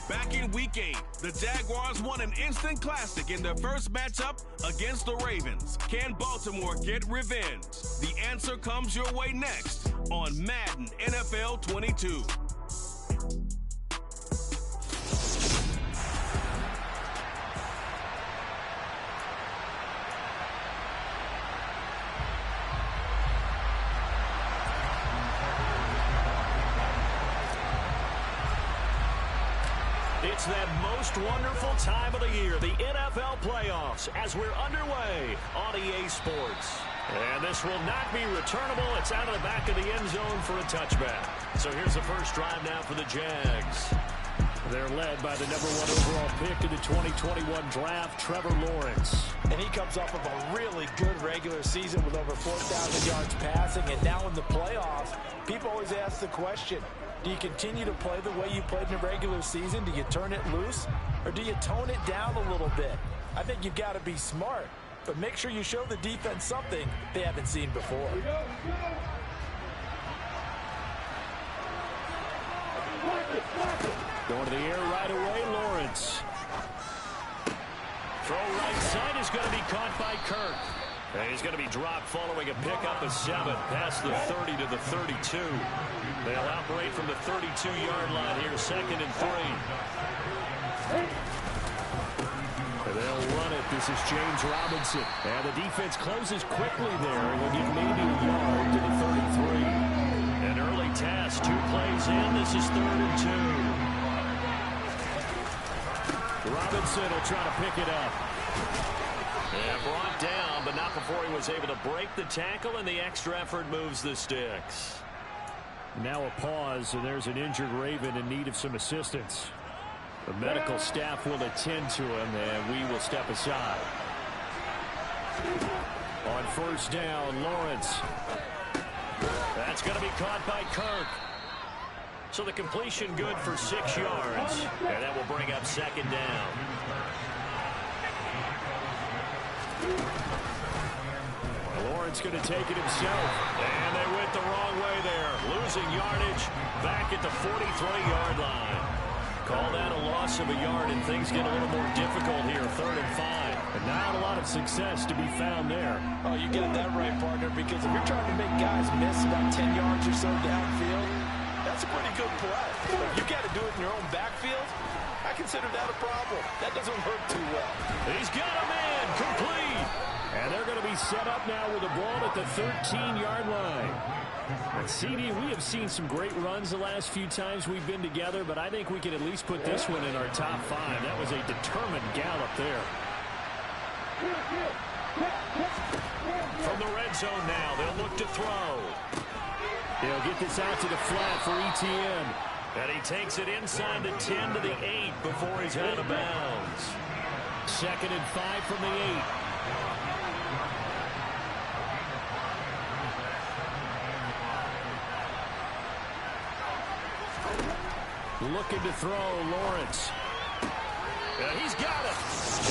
Back in Week 8, the Jaguars won an instant classic in their first matchup against the Ravens. Can Baltimore get revenge? The answer comes your way next on Madden NFL 22. It's that most wonderful time of the year, the NFL playoffs, as we're underway on EA Sports. And this will not be returnable. It's out of the back of the end zone for a touchback. So here's the first drive now for the Jags. They're led by the #1 overall pick in the 2021 draft, Trevor Lawrence. And he comes off of a really good regular season with over 4,000 yards passing. And now in the playoffs, people always ask the question, do you continue to play the way you played in the regular season? Do you turn it loose? Or do you tone it down a little bit? I think you've got to be smart, but make sure you show the defense something they haven't seen before. Going to the air right away, Lawrence. Throw right side is going to be caught by Kirk. And he's going to be dropped following a pickup of 7 past the 30 to the 32. They'll operate from the 32-yard line here, 2nd and 3. They'll run it. This is James Robinson. And the defense closes quickly there. And will give maybe a yard to the 33. An early task, 2 plays in. This is 3rd and 2. Robinson will try to pick it up. And brought down, but not before he was able to break the tackle, and the extra effort moves the sticks. Now a pause, and there's an injured Raven in need of some assistance. The medical staff will attend to him, and we will step aside. On first down, Lawrence. That's going to be caught by Kirk. So the completion good for 6 yards, and that will bring up 2nd down. Lawrence going to take it himself. And they went the wrong way there. Losing yardage back at the 43-yard line. Call that a loss of a yard, and things get a little more difficult here. 3rd and 5. And not a lot of success to be found there. Oh, you get that right, partner, because if you're trying to make guys miss about 10 yards or so downfield, that's a pretty good play. But you got to do it in your own backfield. I consider that a problem. That doesn't hurt too well. He's got a man complete. And they're going to be set up now with the ball at the 13-yard line. And CD, we have seen some great runs the last few times we've been together, but I think we can at least put this one in our top 5. That was a determined gallop there. From the red zone now, they'll look to throw. He'll get this out to the flat for ETN. And he takes it inside the 10 to the 8 before he's out of bounds. 2nd and 5 from the 8. Looking to throw, Lawrence. And he's got it.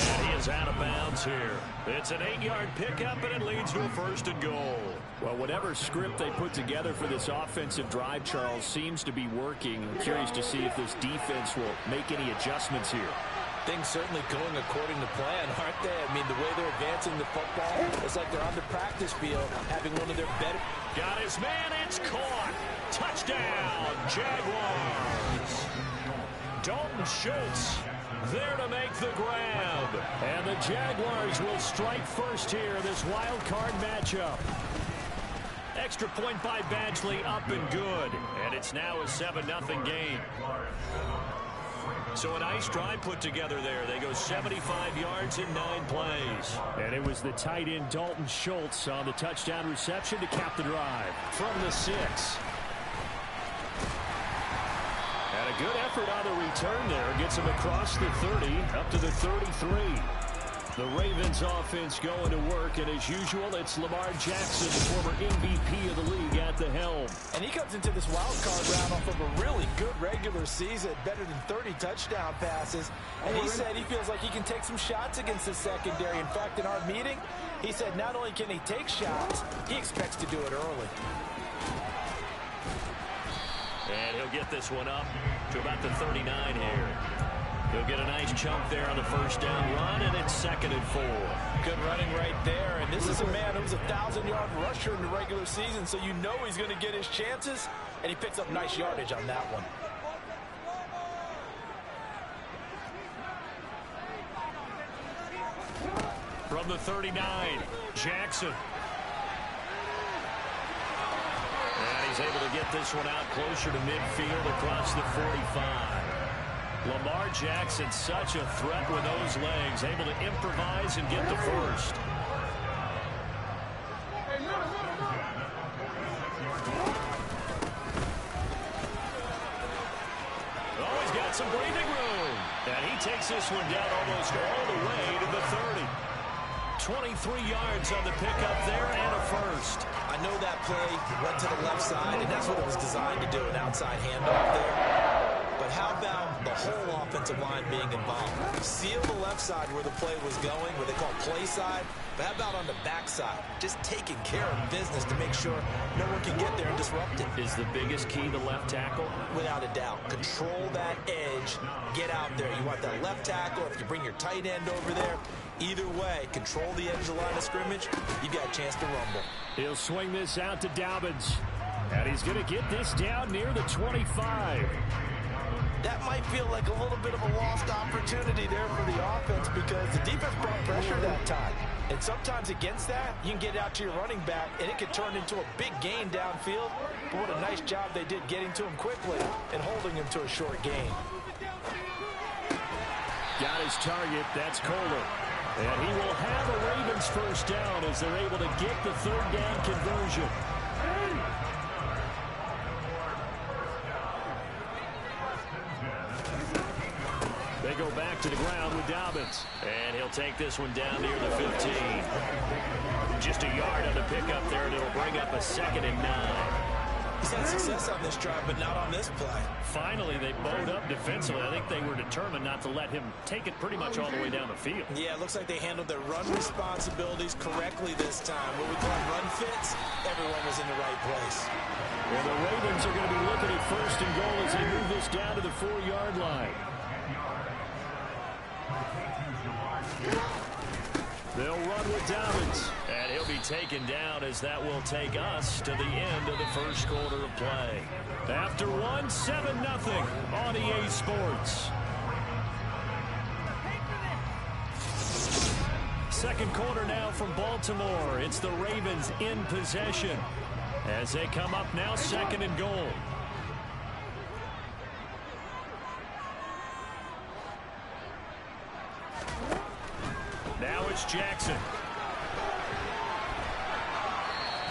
And he is out of bounds here. It's an 8-yard pickup, and it leads to a 1st and goal. Well, whatever script they put together for this offensive drive, Charles, seems to be working. I'm curious to see if this defense will make any adjustments here. Things certainly going according to plan, aren't they? I mean, the way they're advancing the football, it's like they're on the practice field having one of their better... Got his man, it's caught. Touchdown, Jaguars. Dalton Schultz there to make the grab. And the Jaguars will strike first here, this wild card matchup. Extra point by Badgley, up and good. And it's now a 7-0 game. So a nice drive put together there. They go 75 yards in 9 plays. And it was the tight end Dalton Schultz on the touchdown reception to cap the drive. From the 6. And a good effort on the return there. Gets him across the 30, up to the 33. The Ravens offense going to work, and as usual, it's Lamar Jackson, the former MVP of the league, at the helm. And he comes into this wild card round off of a really good regular season, better than 30 touchdown passes. And he said he feels like he can take some shots against the secondary. In fact, in our meeting, he said not only can he take shots, he expects to do it early. And he'll get this one up to about the 39 here. He'll get a nice chunk there on the first down run, and it's 2nd and 4. Good running right there. And this is a man who was a 1,000-yard rusher in the regular season, so you know he's going to get his chances, and he picks up nice yardage on that one. From the 39, Jackson. And he's able to get this one out closer to midfield across the 45. Lamar Jackson, such a threat with those legs, able to improvise and get the first. Oh, he's got some breathing room. And he takes this one down almost all the way to the 30. 23 yards on the pickup there and a first. I know that play went to the left side, and that's what it was designed to do, an outside handoff there. But how about the whole offensive line being involved? Seal the left side where the play was going, where they call play side. But how about on the back side? Just taking care of business to make sure no one can get there and disrupt it. Is the biggest key the left tackle? Without a doubt. Control that edge. Get out there. You want that left tackle. If you bring your tight end over there, either way, control the edge of the line of scrimmage. You've got a chance to rumble. He'll swing this out to Dobbins. And he's going to get this down near the 25. That might feel like a little bit of a lost opportunity there for the offense because the defense brought pressure that time. And sometimes against that, you can get out to your running back, and it could turn into a big gain downfield. But what a nice job they did getting to him quickly and holding him to a short gain. Got his target. That's Kohler. And he will have a Ravens first down as they're able to get the third down conversion. They go back to the ground with Dobbins. And he'll take this one down near the 15. Just a yard on the pickup there, and it'll bring up a 2nd and 9. He's had success on this drive, but not on this play. Finally, they bowed up defensively. I think they were determined not to let him take it pretty much all the way down the field. Yeah, it looks like they handled their run responsibilities correctly this time. What we call run fits, everyone was in the right place. Well, the Ravens are going to be looking at 1st and goal as they move this down to the 4-yard line. They'll run with Dobbins, and he'll be taken down as that will take us to the end of the first quarter of play. After one, 7-0 on EA Sports. Second quarter now from Baltimore. It's the Ravens in possession as they come up now 2nd and goal. Now it's Jackson.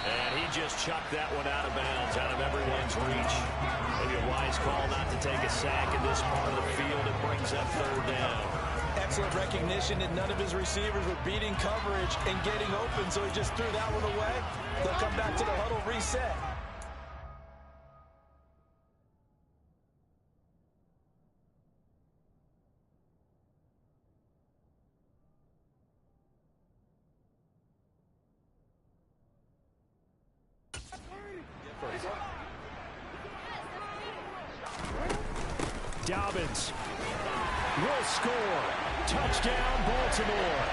And he just chucked that one out of bounds, out of everyone's reach. Maybe a wise call not to take a sack in this part of the field. It brings up 3rd down. Excellent recognition that none of his receivers were beating coverage and getting open, so he just threw that one away. They'll come back to the huddle reset. Dobbins will score. Touchdown, Baltimore.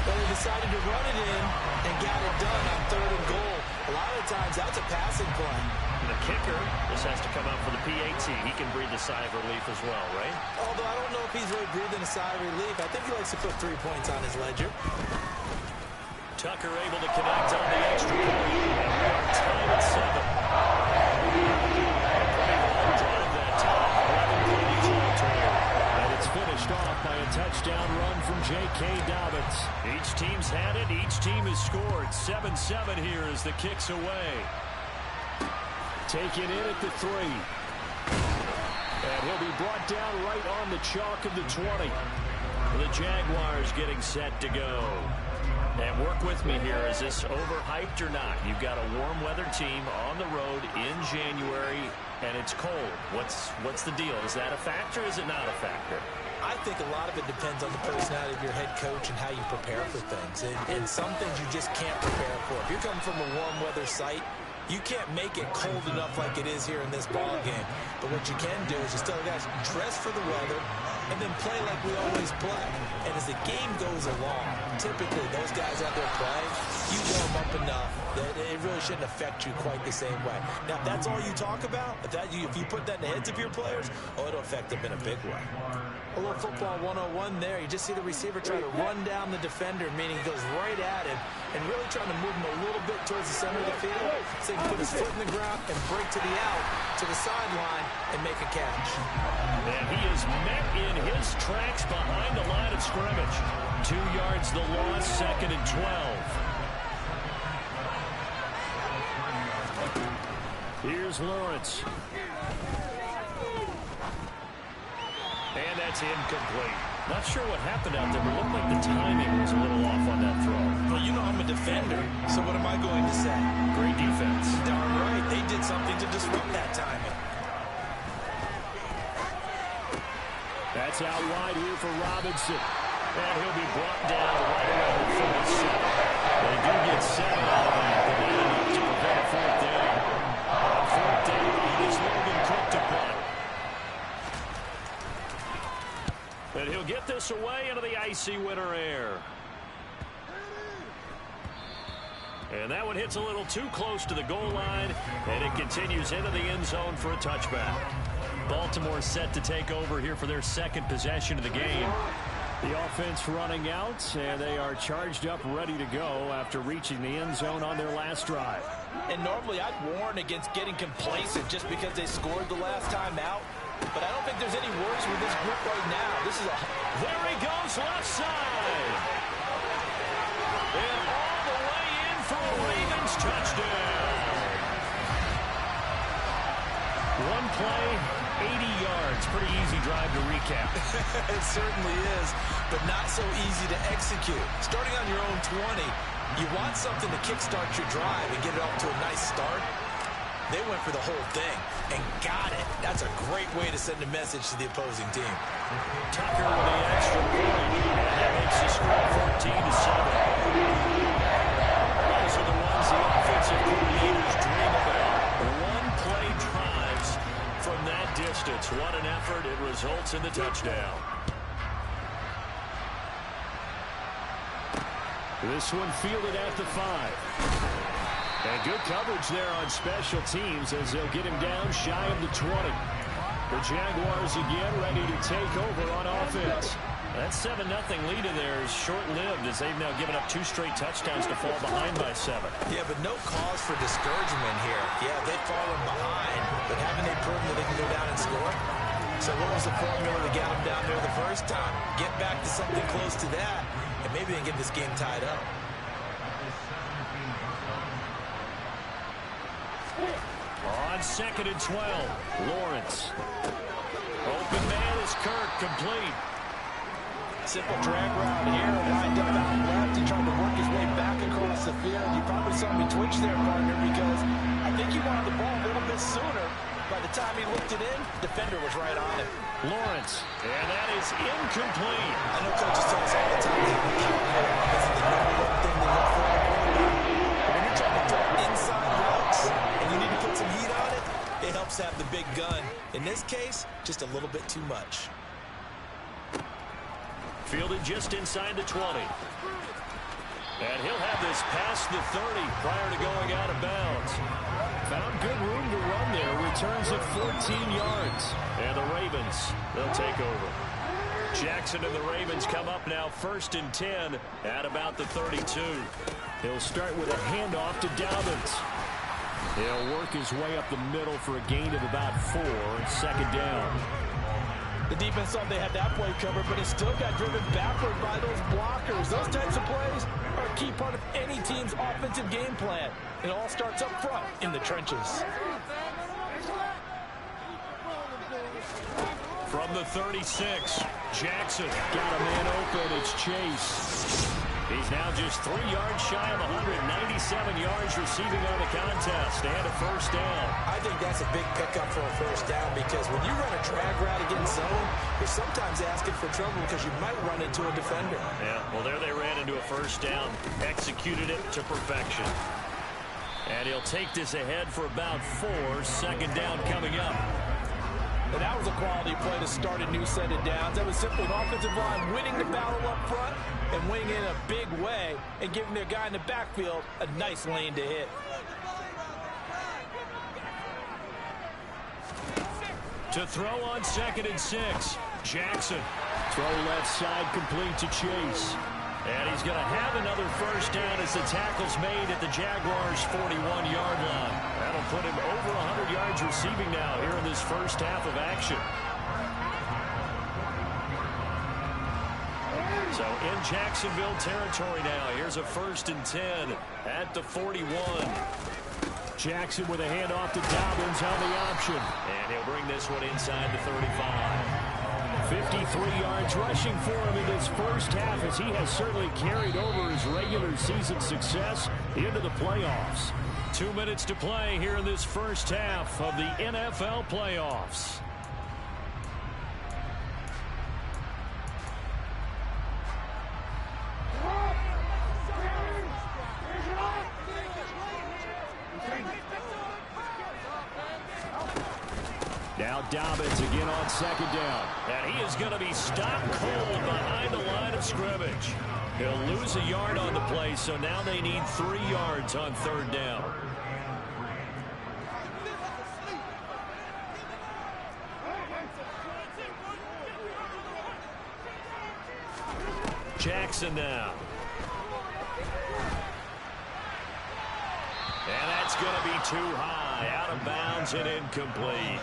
But they decided to run it in and got it done on 3rd and goal. A lot of times, that's a passing play. The kicker, this has to come out for the PAT. He can breathe a sigh of relief as well, right? Although I don't know if he's really breathing a sigh of relief. I think he likes to put 3 points on his ledger. Tucker able to connect on the extra point. And we are tied at 7. And it's finished off by a touchdown run from J.K. Dobbins. Each team's had it. Each team has scored. 7-7 here as the kick's away. Taken in at the 3. And he'll be brought down right on the chalk of the 20. The Jaguars getting set to go. And work with me here. Is this overhyped or not? You've got a warm weather team on the road in January, and it's cold. What's the deal? Is that a factor or is it not a factor? I think a lot of it depends on the personality of your head coach and how you prepare for things. And some things you just can't prepare for. If you're coming from a warm weather site, you can't make it cold enough like it is here in this ball game. But what you can do is just tell the guys, dress for the weather and then play like we always play. And as the game goes along, typically those guys out there playing, you warm up enough that it really shouldn't affect you quite the same way. Now, if that's all you talk about, if you put that in the heads of your players, it'll affect them in a big way. A little football 101 there. You just see the receiver try to run down the defender, meaning he goes right at him and really trying to move him a little bit towards the center of the field so he can put his foot in the ground and break to the out, to the sideline, and make a catch. And he is met in his tracks behind the line of scrimmage. 2 yards the loss, 2nd and 12. Here's Lawrence. And that's incomplete. Not sure what happened out there, but it looked like the timing was a little off on that throw. Well, you know I'm a defender, so what am I going to say? Great defense. Darn right. They did something to disrupt that timing. That's out wide here for Robinson. And he'll be brought down right around the 47. They do get 7 out of that, but not enough to prevent a 4th down. On 4th down, it is Logan Cook to punt. And he'll get this away into the icy winter air. And that one hits a little too close to the goal line, and it continues into the end zone for a touchback. Baltimore set to take over here for their 2nd possession of the game. The offense running out, and they are charged up, ready to go after reaching the end zone on their last drive. And normally I'd warn against getting complacent just because they scored the last time out. But I don't think there's any worries with this group right now. There he goes, left side. And all the way in for a Ravens touchdown. One play, 80 yards. Pretty easy drive to recap. It certainly is, but not so easy to execute. Starting on your own 20, you want something to kickstart your drive and get it off to a nice start. They went for the whole thing and got it. That's a great way to send a message to the opposing team. Tucker with the extra point, and that makes the score 14-7. Those are the ones the offensive coordinators dream about. One-play drives from that distance. What an effort. It results in the touchdown. This one fielded at the 5. And good coverage there on special teams as they'll get him down shy of the 20. The Jaguars again ready to take over on offense. That 7-0 lead in there is short-lived as they've now given up 2 straight touchdowns to fall behind by 7. Yeah, but no cause for discouragement here. Yeah, they've fallen behind, but haven't they proven that they can go down and score? So what was the formula that got them down there the first time? Get back to something close to that, and maybe they can get this game tied up. On 2nd and 12, Lawrence. Open man is Kirk, complete. Simple drag route here, lined up out left and trying to work his way back across the field. You probably saw me twitch there, partner, because I think he wanted the ball a little bit sooner. By the time he looked it in, defender was right on him. Lawrence, and that is incomplete. I know coaches tell us all the time that we count here. This is the number one thing they look for. But when you're trying to throw inside routes and you need to put some heat on it, it helps have the big gun. In this case, just a little bit too much. Fielded just inside the 20. And he'll have this past the 30 prior to going out of bounds. Found good room to run there. Returns at 14 yards. And the Ravens, they'll take over. Jackson and the Ravens come up now 1st and 10 at about the 32. He'll start with a handoff to Dobbins. He'll work his way up the middle for a gain of about 4 and 2nd down. The defense thought they had that play covered, but it still got driven backward by those blockers. Those types of plays are a key part of any team's offensive game plan. It all starts up front in the trenches. From the 36, Jackson got a man open. It's Chase. He's now just 3 yards shy of 197 yards receiving on the contest and a first down. I think that's a big pickup for a first down because when you run a drag route against zone, you're sometimes asking for trouble because you might run into a defender. Yeah, well, there they ran into a first down, executed it to perfection. And he'll take this ahead for about 4. Second down coming up. And that was a quality play to start a new set of downs. That was simply an offensive line winning the battle up front and winning in a big way and giving their guy in the backfield a nice lane to hit. To throw on 2nd and 6, Jackson. Throw left side complete to Chase. And he's going to have another first down as the tackle's made at the Jaguars' 41-yard line. That'll put him over 100 yards receiving now here in this first half of action. So in Jacksonville territory now. Here's a 1st and 10 at the 41. Jackson with a handoff to Dobbins on the option. And he'll bring this one inside the 35. 53 yards rushing for him in this first half as he has certainly carried over his regular season success into the playoffs. 2 minutes to play here in this first half of the NFL playoffs. Now Dobbins again on 2nd down. And he is going to be stopped cold behind the line of scrimmage. He'll lose a yard on the play, so now they need 3 yards on 3rd down. Jackson now. And that's going to be too high. Out of bounds and incomplete.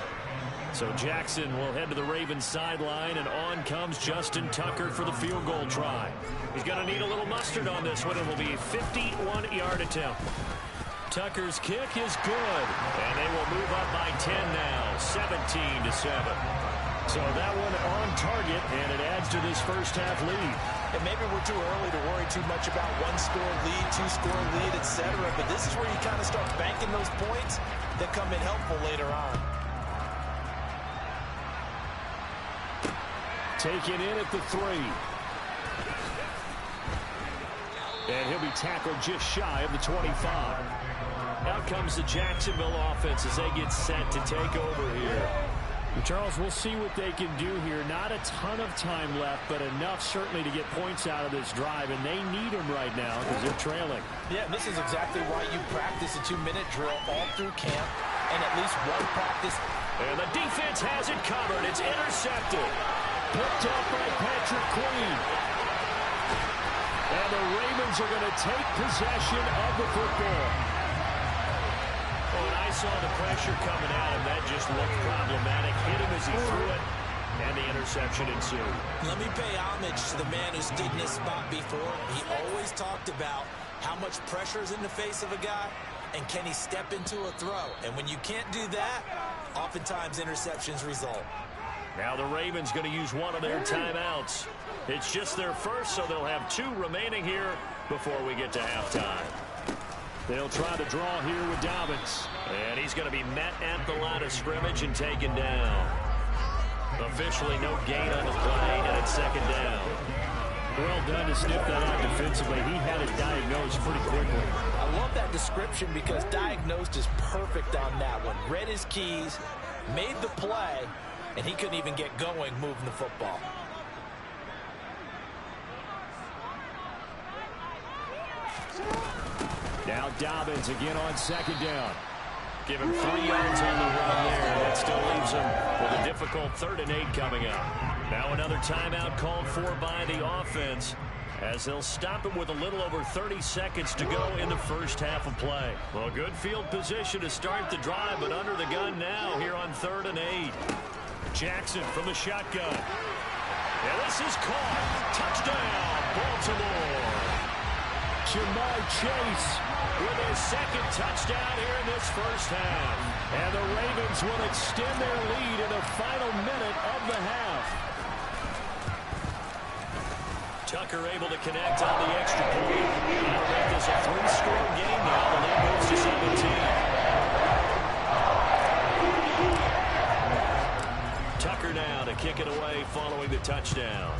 So Jackson will head to the Ravens sideline, and on comes Justin Tucker for the field goal try. He's going to need a little mustard on this one. It will be a 51-yard attempt. Tucker's kick is good, and they will move up by 10 now, 17-7. So that one on target, and it adds to this first half lead. And maybe we're too early to worry too much about 1-score lead, 2-score lead, etc. But this is where you kind of start banking those points that come in helpful later on. Taken in at the 3. And he'll be tackled just shy of the 25. Out comes the Jacksonville offense as they get set to take over here. Charles, we'll see what they can do here. Not a ton of time left, but enough certainly to get points out of this drive, and they need them right now because they're trailing. Yeah, and this is exactly why you practice a 2-minute drill all through camp and at least one practice. And the defense has it covered. It's intercepted. Picked up by Patrick Queen. And the Ravens are going to take possession of the football. When I saw the pressure coming at him, that just looked problematic. Hit him as he threw it, and the interception ensued. Let me pay homage to the man who stood in this spot before. He always talked about how much pressure is in the face of a guy, and can he step into a throw. And when you can't do that, oftentimes interceptions result. Now the Ravens going to use one of their timeouts. It's just their first, so they'll have 2 remaining here before we get to halftime. They'll try to draw here with Dobbins. And he's going to be met at the line of scrimmage and taken down. Officially no gain on the play, and it's 2nd down. Well done to sniff that out defensively. He had it diagnosed pretty quickly. I love that description because diagnosed is perfect on that one. Read his keys, made the play, and he couldn't even get going moving the football. Now Dobbins again on 2nd down. Give him 3 yards on the run there. That still leaves him with a difficult 3rd and 8 coming up. Now another timeout called for by the offense as they'll stop him with a little over 30 seconds to go in the first half of play. Well, good field position to start the drive, but under the gun now here on 3rd and 8. Jackson from the shotgun. And this is caught. Touchdown, Baltimore. Jamar Chase with his second touchdown here in this first half. And the Ravens will extend their lead in the final minute of the half. Tucker able to connect on the extra point. That'll make this a 3-score game now. The lead moves to 17. Tucker now to kick it away following the touchdown.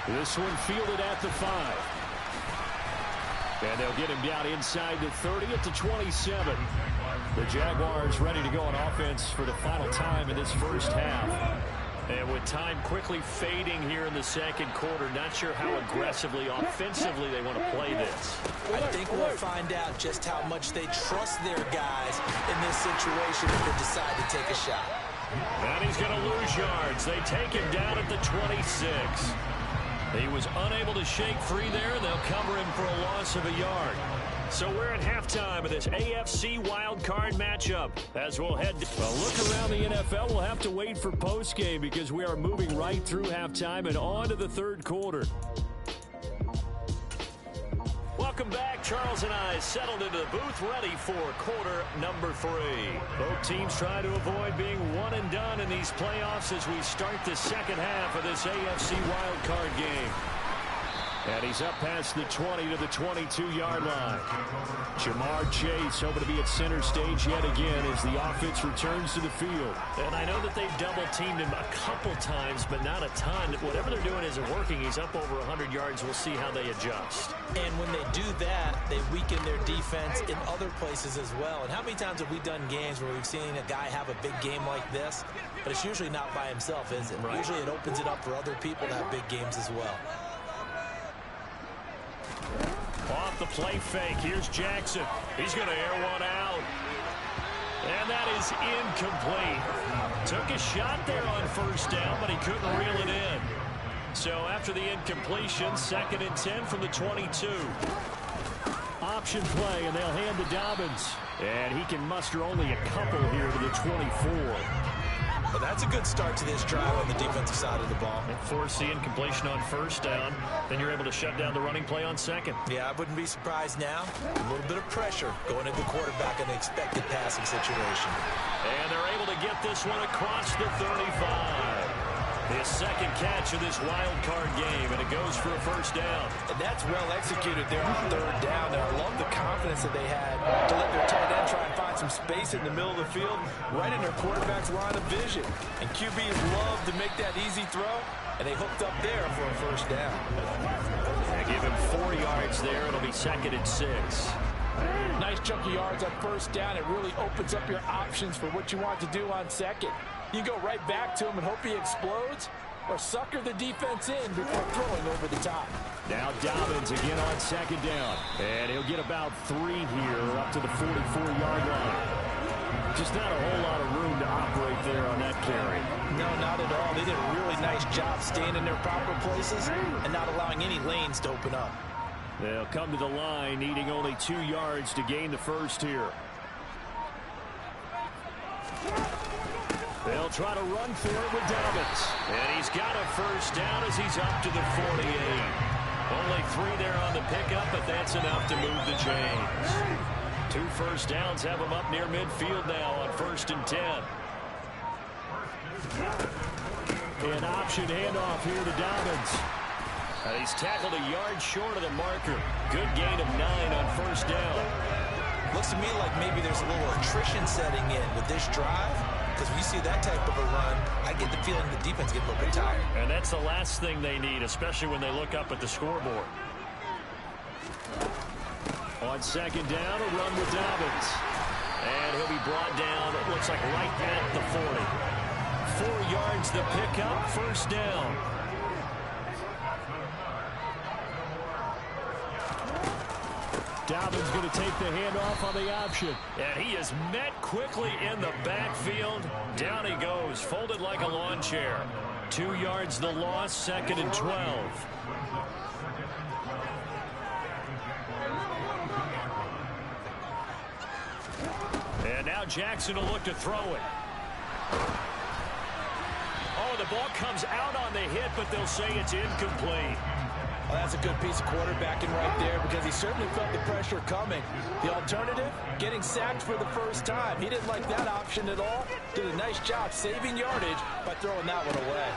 This one fielded at the 5. And they'll get him down inside the 30 at the 27. The Jaguars ready to go on offense for the final time in this first half. And with time quickly fading here in the second quarter, not sure how aggressively, offensively they want to play this. I think we'll find out just how much they trust their guys in this situation if they decide to take a shot. And he's going to lose yards. They take him down at the 26. He was unable to shake free there, and they'll cover him for a loss of a yard. So we're at halftime of this AFC wildcard matchup. As we'll head to a look around the NFL, we'll have to wait for postgame because we are moving right through halftime and on to the third quarter. Welcome back. Charles and I settled into the booth ready for quarter number 3. Both teams try to avoid being one and done in these playoffs as we start the second half of this AFC wildcard game. And he's up past the 20 to the 22-yard line. Jamar Chase hoping to be at center stage yet again as the offense returns to the field. And I know that they've double-teamed him a couple times, but not a ton. Whatever they're doing isn't working. He's up over 100 yards. We'll see how they adjust. And when they do that, they weaken their defense in other places as well. And how many times have we done games where we've seen a guy have a big game like this? But it's usually not by himself, is it? Right. Usually it opens it up for other people to have big games as well. Off the play fake, here's Jackson. He's going to air one out. And that is incomplete. Took a shot there on first down, but he couldn't reel it in. So after the incompletion, 2nd and 10 from the 22. Option play, and they'll hand to Dobbins. And he can muster only a couple here to the 24. Well, that's a good start to this drive on the defensive side of the ball. And force the incompletion on first down. Then you're able to shut down the running play on second. Yeah, I wouldn't be surprised now. A little bit of pressure going into the quarterback in the expected passing situation. And they're able to get this one across the 35. His second catch of this wild card game, and it goes for a first down. And that's well executed there on third down. And I love the confidence that they had to let their tight end try and find some space in the middle of the field, right in their quarterback's line of vision. And QBs love to make that easy throw, and they hooked up there for a first down. They give him 4 yards there. It'll be 2nd and 6. Nice chunk of yards on first down. It really opens up your options for what you want to do on second. You go right back to him and hope he explodes, or sucker the defense in before throwing over the top. Now Dobbins again on 2nd down. And he'll get about 3 here up to the 44-yard line. Just not a whole lot of room to operate there on that carry. No, not at all. They did a really nice job staying in their proper places and not allowing any lanes to open up. They'll come to the line needing only 2 yards to gain the first here. They'll try to run for it with Dobbins. And he's got a first down as he's up to the 48. Only 3 there on the pickup, but that's enough to move the chains. 2 first downs have him up near midfield now on 1st and 10. An option handoff here to Dobbins. He's tackled a yard short of the marker. Good gain of 9 on first down. Looks to me like maybe there's a little attrition setting in with this drive. Because when you see that type of a run, I get the feeling the defense gets a little bit tired. And that's the last thing they need, especially when they look up at the scoreboard. On 2nd down, a run with Dobbins. And he'll be brought down, it looks like right at the 40. 4 yards the pickup, first down. Dobbins going to take the handoff on the option. And he is met quickly in the backfield. Down he goes, folded like a lawn chair. 2 yards the loss, 2nd and 12. And now Jackson will look to throw it. Oh, the ball comes out on the hit, but they'll say it's incomplete. Well, that's a good piece of quarterbacking right there because he certainly felt the pressure coming. The alternative, getting sacked for the first time. He didn't like that option at all. Did a nice job saving yardage by throwing that one away.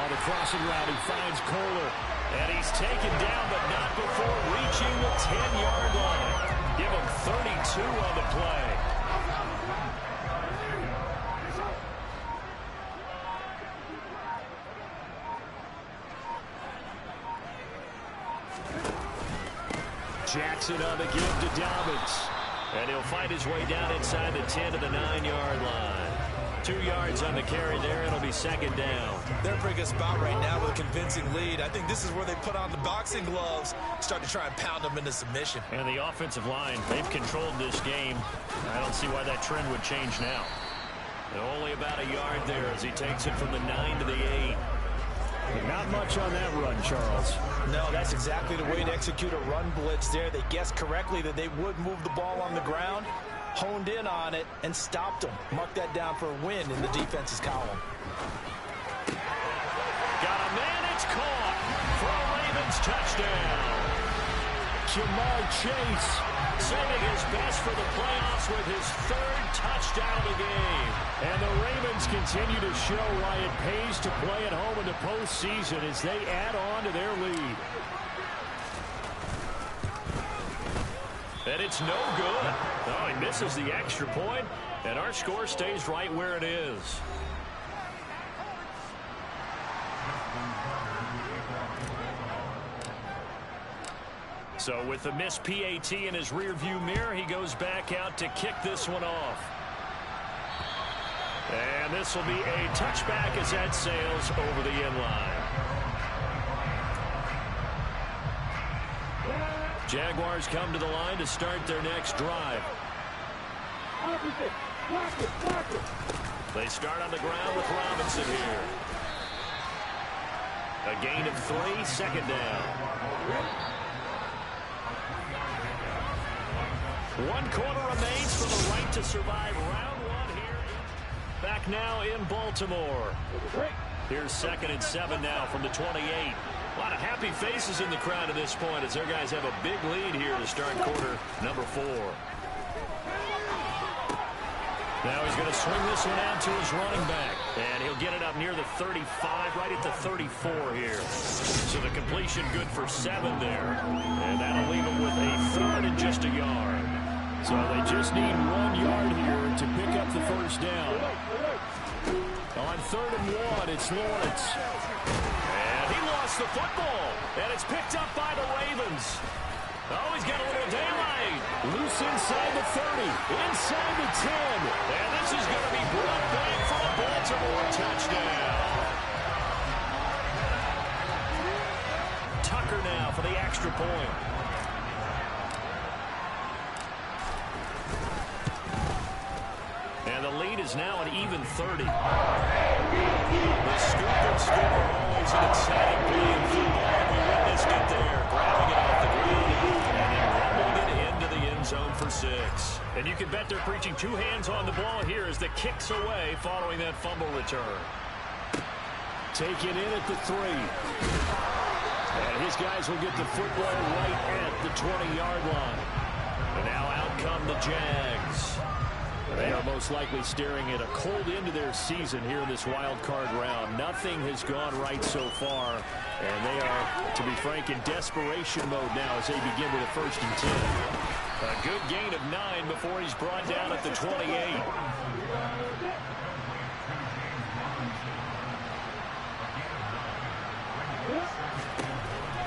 On the crossing route, he finds Kohler. And he's taken down, but not before reaching the 10-yard line. Give him 32 on the play. Jackson on the give to Dobbins. And he'll fight his way down inside the 10 to the 9-yard line. 2 yards on the carry there. It'll be second down. They're in a pretty good spot right now with a convincing lead. I think this is where they put on the boxing gloves, start to try and pound them into submission. And the offensive line, they've controlled this game. I don't see why that trend would change now. And only about a yard there as he takes it from the 9 to the 8. Not much on that run, Charles. No, that's exactly the way to execute a run blitz there. They guessed correctly that they would move the ball on the ground, honed in on it, and stopped them. Mark that down for a win in the defense's column. Got a man, it's caught for a Ravens touchdown. Jamar Chase saving his best for the playoffs with his 3rd touchdown of the game. And the Ravens continue to show why it pays to play at home in the postseason as they add on to their lead. And it's no good. Oh, he misses the extra point, and our score stays right where it is. So with the missed PAT in his rearview mirror, he goes back out to kick this one off. And this will be a touchback as that sails over the end line. Jaguars come to the line to start their next drive. They start on the ground with Robinson here. A gain of 3, second down. 1 quarter remains for the right to survive round 1 here. Back now in Baltimore. Here's 2nd and 7 now from the 28. A lot of happy faces in the crowd at this point as their guys have a big lead here to start quarter number 4. Now he's going to swing this one out to his running back. And he'll get it up near the 35, right at the 34 here. So the completion good for 7 there. And that'll leave him with a 3rd and just a yard. So they just need 1 yard here to pick up the first down. On 3rd and 1, it's Lawrence. And he lost the football. And it's picked up by the Ravens. Oh, he's got a little daylight. Loose inside the 30, inside the 10. And this is going to be brought back for a Baltimore touchdown. Tucker now for the extra point. And the lead is now an even 30. The scoop and score always an exciting play in football. We witnessed it there, grabbing it off the ground and then rumbling it into the end zone for 6. And you can bet they're preaching 2 hands on the ball here as the kick's away following that fumble return. Taken in at the 3. And his guys will get the football right at the 20-yard line. And now out come the Jags. They are most likely staring at a cold end to their season here in this wild card round. Nothing has gone right so far, and they are, to be frank, in desperation mode now as they begin with a 1st and 10. A good gain of 9 before he's brought down at the 28.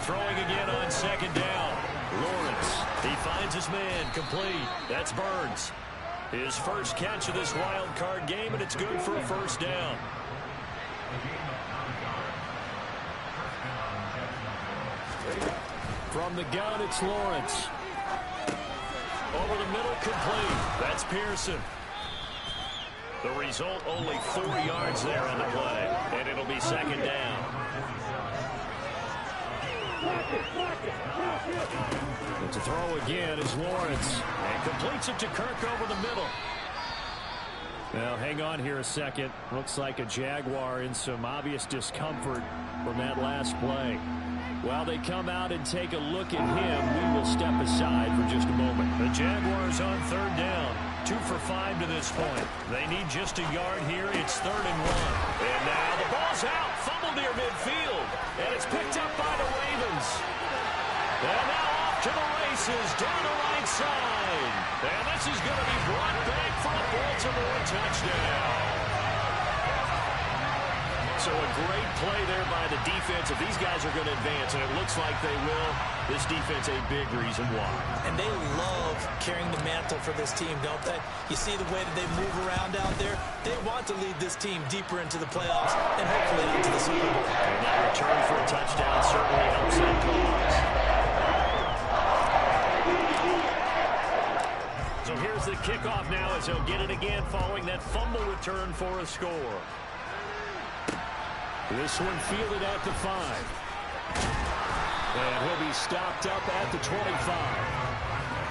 Throwing again on 2nd down. Lawrence, he finds his man, complete. That's Burns. His first catch of this wild card game, and it's good for a 1st down. From the gun, it's Lawrence. Over the middle, complete. That's Pearson. The result, only 4 yards there on the play, and it'll be 2nd down. And to throw again is Lawrence. And completes it to Kirk over the middle. Now, hang on here a second. Looks like a Jaguar in some obvious discomfort from that last play. While they come out and take a look at him, we will step aside for just a moment. The Jaguars on third down. 2 for 5 to this point. They need just a yard here. It's 3rd and 1. And now the ball's out. Fumbled near midfield. And it's picked up by the Ravens. And now off to the races down the right side. And this is going to be brought back for a Baltimore touchdown. So a great play there by the defense. If these guys are going to advance, and it looks like they will, this defense a big reason why. And they love carrying the mantle for this team, don't they? You see the way that they move around out there? They want to lead this team deeper into the playoffs and hopefully into the Super Bowl. And that return for a touchdown certainly helps that cause. So here's the kickoff now as he'll get it again following that fumble return for a score. This one fielded at the 5. And he'll be stopped up at the 25.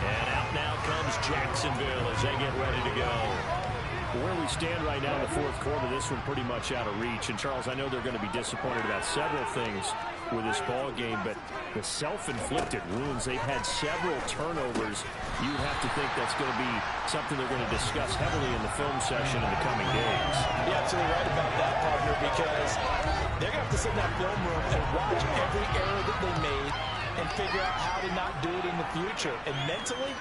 And out now comes Jacksonville as they get ready to go. Where we stand right now in the fourth quarter, this one pretty much out of reach. And, Charles, I know they're going to be disappointed about several things with this ball game, but the self-inflicted wounds, they've had several turnovers. You have to think that's going to be something they're going to discuss heavily in the film session in the coming days. You're absolutely right about that, partner, because they're going to have to sit in that film room and watch every error that they made and figure out how to not do it in the future. And mentally,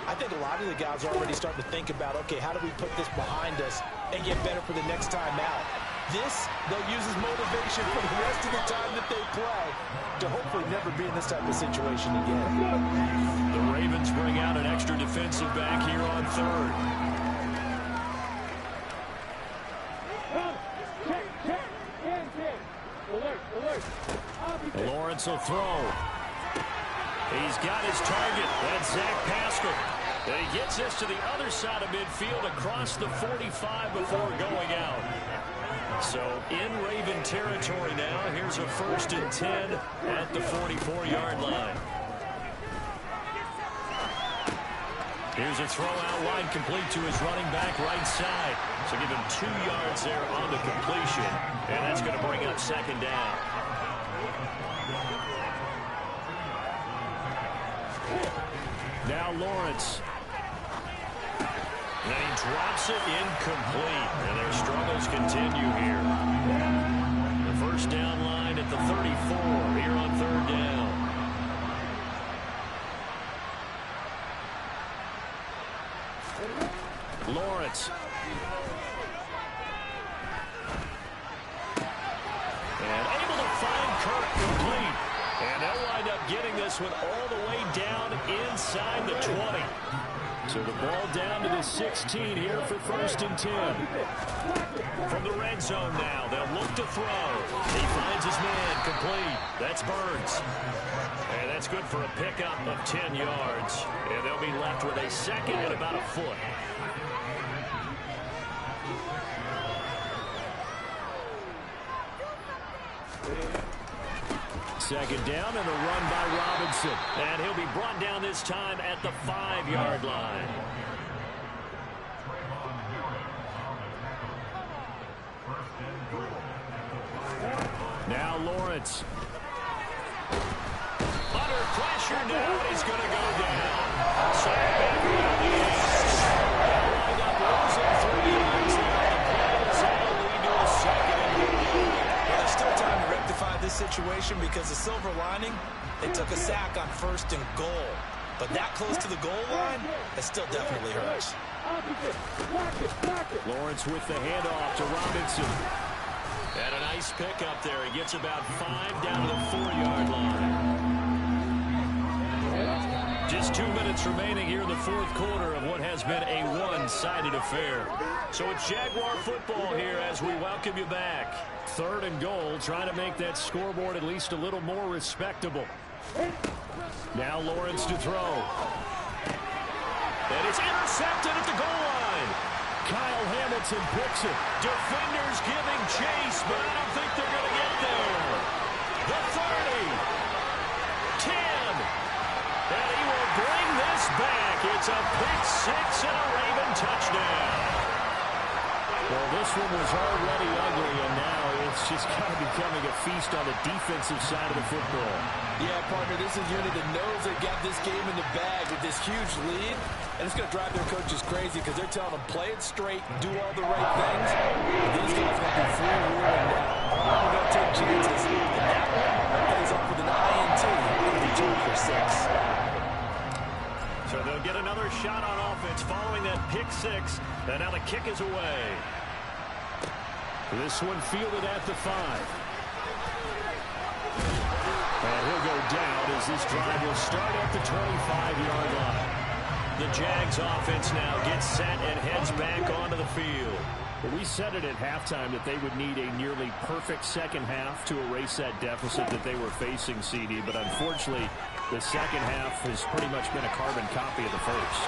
I think a lot of the guys are already starting to think about, okay, how do we put this behind us and get better for the next time out? This, they'll use as motivation for the rest of the time that they play to hopefully never be in this type of situation again. The Ravens bring out an extra defensive back here on third. Lawrence will throw. He's got his target. That's Zach Pascal. And he gets this to the other side of midfield across the 45 before going out. So in Raven territory now. Here's a 1st and 10 at the 44-yard line. Here's a throw out wide, complete to his running back right side. So give him 2 yards there on the completion. And that's going to bring up 2nd down. Now Lawrence. And he drops it incomplete. And their struggles continue here. The first down line at the 34 here on 3rd down. Lawrence. And able to find Kirk complete. And they'll wind up getting this one all the way down inside the 20. So the ball down to the 16 here for 1st and 10. From the red zone now, they'll look to throw. He finds his man complete. That's Burns. And that's good for a pickup of 10 yards. And they'll be left with a 2nd and about a foot. Second down and a run by Robinson. And he'll be brought down this time at the 5-yard line. Now Lawrence. Under pressure now, and he's going to go down. Sack back around the edge. They'll wind up losing 3 yards there. The play is out, lead to a 2nd and 1. Well, there's still time to rectify this situation because the silver lining, they took a sack on 1st and goal. But that close to the goal line, that still definitely hurts. Lawrence with the handoff to Robinson. And a nice pickup there. He gets about 5 down to the 4-yard line. Just 2 minutes remaining here in the fourth quarter of what has been a one-sided affair. So it's Jaguar football here as we welcome you back. 3rd and goal, trying to make that scoreboard at least a little more respectable. Now Lawrence to throw. And it's intercepted at the goal line. Kyle Hamilton picks it. Defenders giving chase, but I don't think they're going to get there. The 30. 10. And he will bring this back. It's a pick 6 and a Raven touchdown. Well, this one was already ugly, and now it's just kind of becoming a feast on the defensive side of the football. Yeah, partner, this is a unit that knows they got this game in the bag with this huge lead, and it's going to drive their coaches crazy because they're telling them play it straight, do all the right things. But these guys are going to be free-wheeling now. We're going to take chances. And that one pays off with an INT and a return for 6. So they'll get another shot on offense following that pick 6, and now the kick is away. This one fielded at the 5. And he'll go down as this drive will start at the 25-yard line. The Jags offense now gets set and heads back onto the field. Well, we said it at halftime that they would need a nearly perfect second half to erase that deficit that they were facing, CD. But unfortunately, the second half has pretty much been a carbon copy of the first.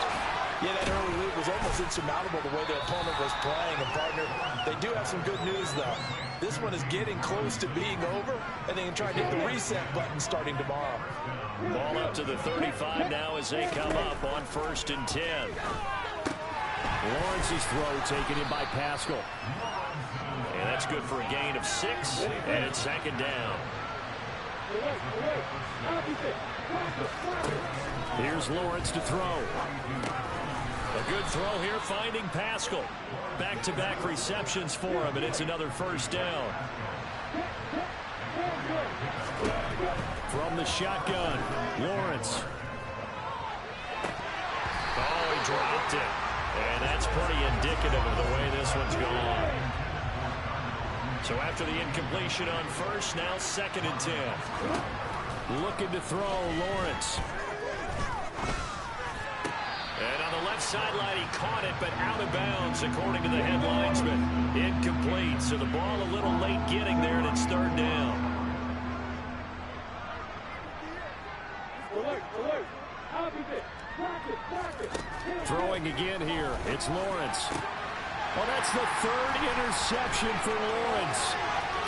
Yeah, that early lead was almost insurmountable the way their opponent was playing. And, partner, they do have some good news, though. This one is getting close to being over, and they can try to hit the reset button starting tomorrow. Ball up to the 35 now as they come up on 1st and 10. Lawrence's throw taken in by Pascal. And that's good for a gain of 6, and it's 2nd down. Here's Lawrence to throw. A good throw here, finding Pascal. Back-to-back receptions for him, and it's another 1st down. From the shotgun, Lawrence. Oh, he dropped it. And that's pretty indicative of the way this one's gone. So after the incompletion on 1st, now 2nd and 10. Looking to throw, Lawrence. And on the left sideline, he caught it, but out of bounds, according to the head linesman. Incomplete, so the ball a little late getting there, and it's 3rd down. Throwing again here. It's Lawrence. Oh, that's the 3rd interception for Lawrence.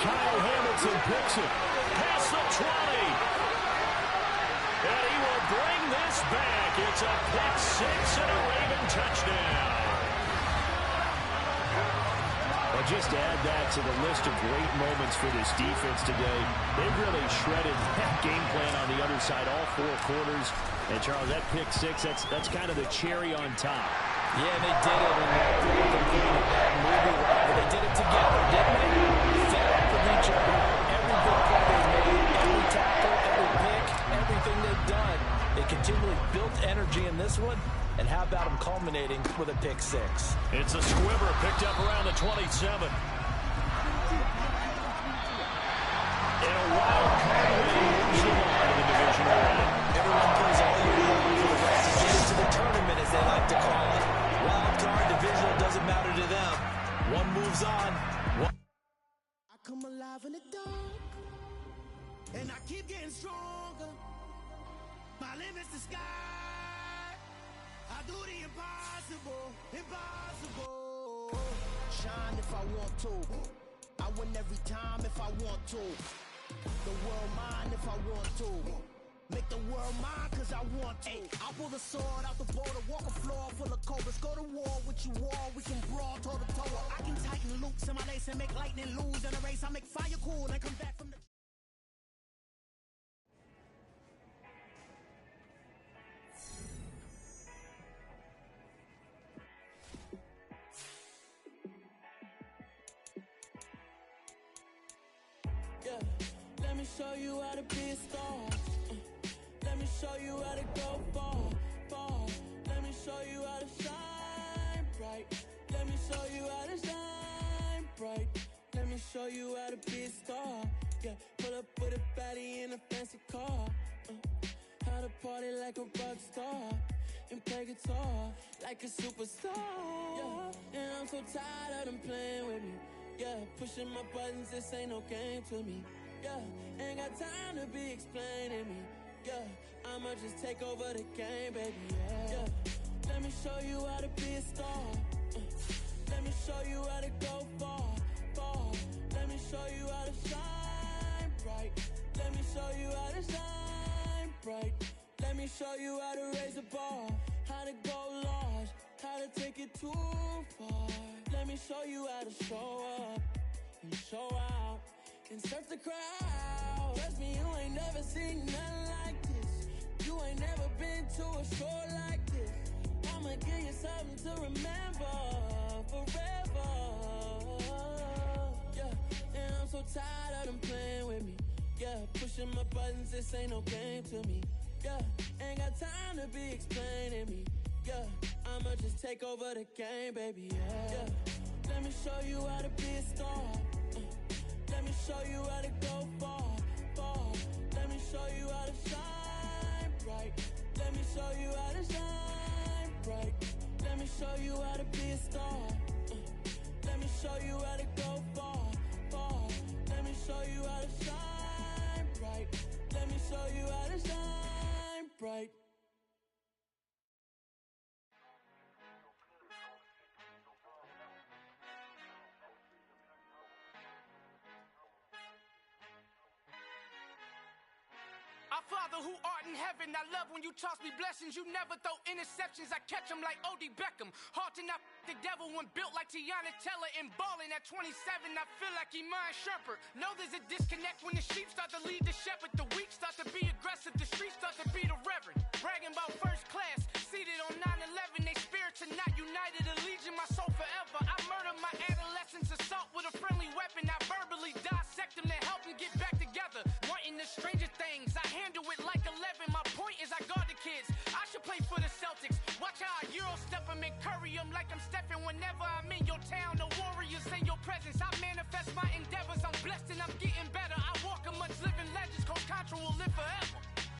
Kyle Hamilton picks it. Past the 20. And he will bring this back. It's a pick 6 and a Raven touchdown. Well, just add that to the list of great moments for this defense today. They've really shredded that game plan on the other side all 4 quarters. And, Charles, that pick 6, that's kind of the cherry on top. Yeah, they did it, and they did it together, didn't they? Fed off of each other. Every big play they made, every tackle, every pick, everything they've done. They continually built energy in this one, and how about them culminating with a pick 6? It's a squibber picked up around the 27. And a wild card win moves them on to the divisional round. Everyone plays all year long for the rest to get into the tournament, as they like to call it. Wild card, divisional, doesn't matter to them. One moves on. I come alive in the dark, and I keep getting stronger. My limit's the sky. I do the impossible, impossible. Shine if I want to. I win every time if I want to. The world mine if I want to. Make the world mine cause I want to. I'll pull the sword out the border, walk a floor full of cobras. Go to war with you all, we can brawl toe to toe. I can tighten loops in my lace and make lightning lose in a race. I make fire cool and come back from the... Let me show you how to be a star. Let me show you how to go far, far. Let me show you how to shine bright. Let me show you how to shine bright. Let me show you how to be a star. Yeah, pull up with a baddie in a fancy car. How to party like a rock star and play guitar like a superstar. Yeah, and I'm so tired of them playing with me. Yeah, pushing my buttons, this ain't no game to me. Yeah, ain't got time to be explaining me. Yeah, I'ma just take over the game, baby. Yeah, let me show you how to be a star. Let me show you how to go far, far. Let me show you how to shine bright. Let me show you how to shine bright. Let me show you how to raise the bar, how to go large, how to take it too far. Let Let me show you how to show up and show out and surf the crowd. Trust me, you ain't never seen nothing like this. You ain't never been to a shore like this. I'ma give you something to remember forever. Yeah, and I'm so tired of them playing with me. Yeah, pushing my buttons, this ain't no game to me. Yeah, ain't got time to be explaining me. Yeah, I'ma just take over the game, baby. Yeah. Let me show you how to be a star. Let me show you how to go far, far. Let me show you how to shine bright. Let me show you how to shine bright. Let me show you how to be a star. Let me show you how to go far, far. Let me show you how to shine bright. Let me show you how to shine bright. Our Father who art in heaven, I love when you toss me blessings. You never throw interceptions, I catch them like O.D. Beckham. Hard to knock the devil when built like Tiana Teller. And balling at 27, I feel like Iman Shumpert. Know there's a disconnect when the sheep start to lead the shepherd. The weak start to be aggressive, the streets start to be the reverend. Bragging about first class, seated on 9/11. They spirits are not united, a legion, my soul forever. I murder my adolescence, assault with a friendly weapon. I verbally dissect them to help them get back together. Wanting the stranger things, I handle it like 11. My point is I guard the kids. I should play for the Celtics. Watch how I Euro step them and curry them like I'm Stephen. Whenever